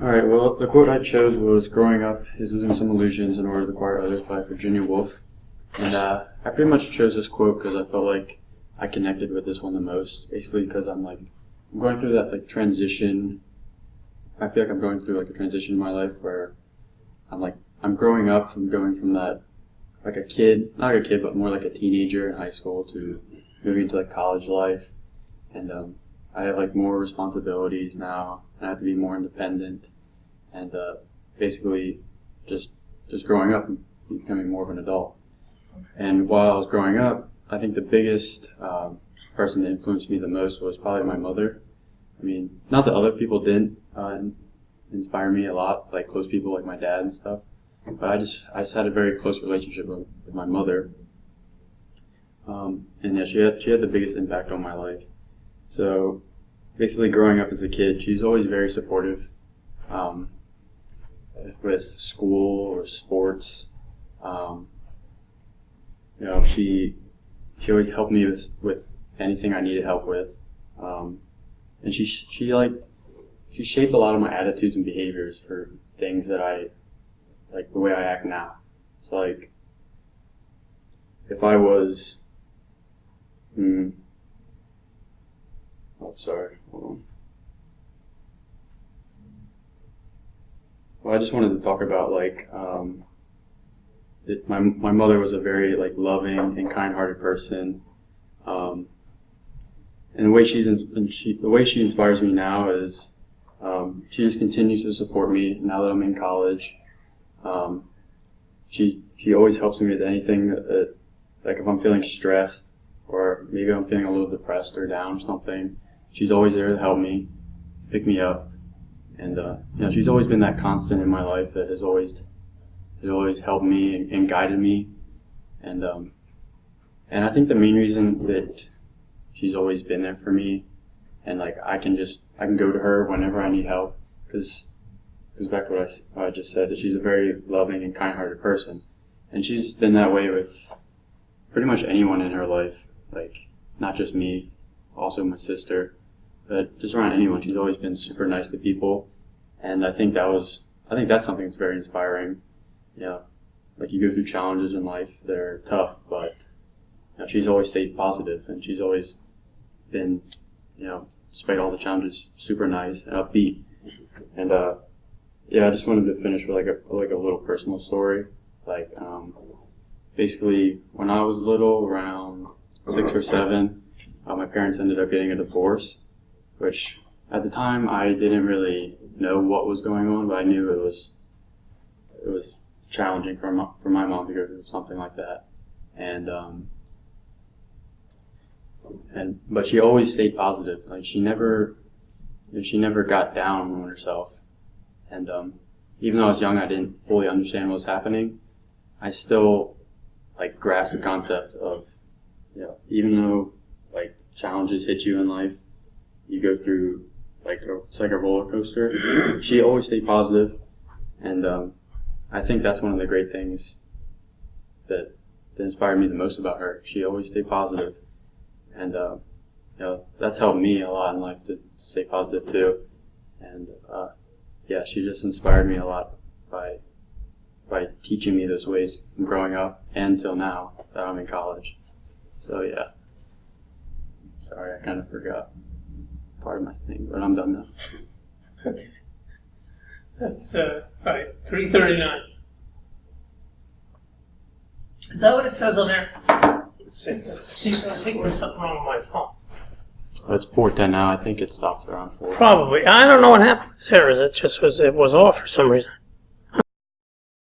All right, well, the quote I chose was, "Growing up is losing some illusions in order to acquire others," by Virginia Woolf. And I pretty much chose this quote because I felt like I connected with this one the most. Basically, because I'm going through that transition. I feel like I'm going through a transition in my life where I'm growing up from going from that a kid, not a kid, but more like a teenager in high school to moving into college life, and I have more responsibilities now, and I have to be more independent, and basically just growing up and becoming more of an adult. And while I was growing up, I think the biggest person that influenced me the most was probably my mother. I mean, not that other people didn't inspire me a lot, like close people like my dad and stuff, but I just had a very close relationship with my mother. And yeah, she had the biggest impact on my life. So basically, growing up as a kid, she's always very supportive with school or sports. She always helped me with anything I needed help with, and she shaped a lot of my attitudes and behaviors for things that I the way I act now. So if I was sorry, hold on. Well, I just wanted to talk about my mother was a very loving and kind-hearted person, and the way she inspires me now is she just continues to support me now that I'm in college. She always helps me with anything that if I'm feeling stressed or maybe I'm feeling a little depressed or down or something. She's always there to help me, pick me up, and she's always been that constant in my life that has always helped me and guided me, and I think the main reason that she's always been there for me, and I can go to her whenever I need help, because back to what I just said, that she's a very loving and kind-hearted person, and she's been that way with pretty much anyone in her life, not just me, also my sister, but just around anyone. She's always been super nice to people, and I think that's something that's very inspiring. You go through challenges in life that are tough, but she's always stayed positive, and she's always been, despite all the challenges, super nice and upbeat. And I just wanted to finish with a little personal story. Basically, when I was little, around 6 or 7, my parents ended up getting a divorce, which at the time I didn't really know what was going on, but I knew it was challenging for my mom to go through something like that, but she always stayed positive. She never got down on herself, and even though I was young, I didn't fully understand what was happening. I still grasped the concept of even though challenges hit you in life, you go through it's like a roller coaster. She always stayed positive, and I think that's one of the great things that inspired me the most about her. She always stayed positive, and that's helped me a lot in life to stay positive too. And she just inspired me a lot by teaching me those ways from growing up and till now that I'm in college. So yeah, sorry, I kind of forgot part of my thing, but I'm done now. Okay. That's right, 3:39. Is that what it says on there? See, I think there's something wrong with my phone. It's 4:10 now. I think it stops around 4. Probably. I don't know what happened with Sarah's. It was off for some reason.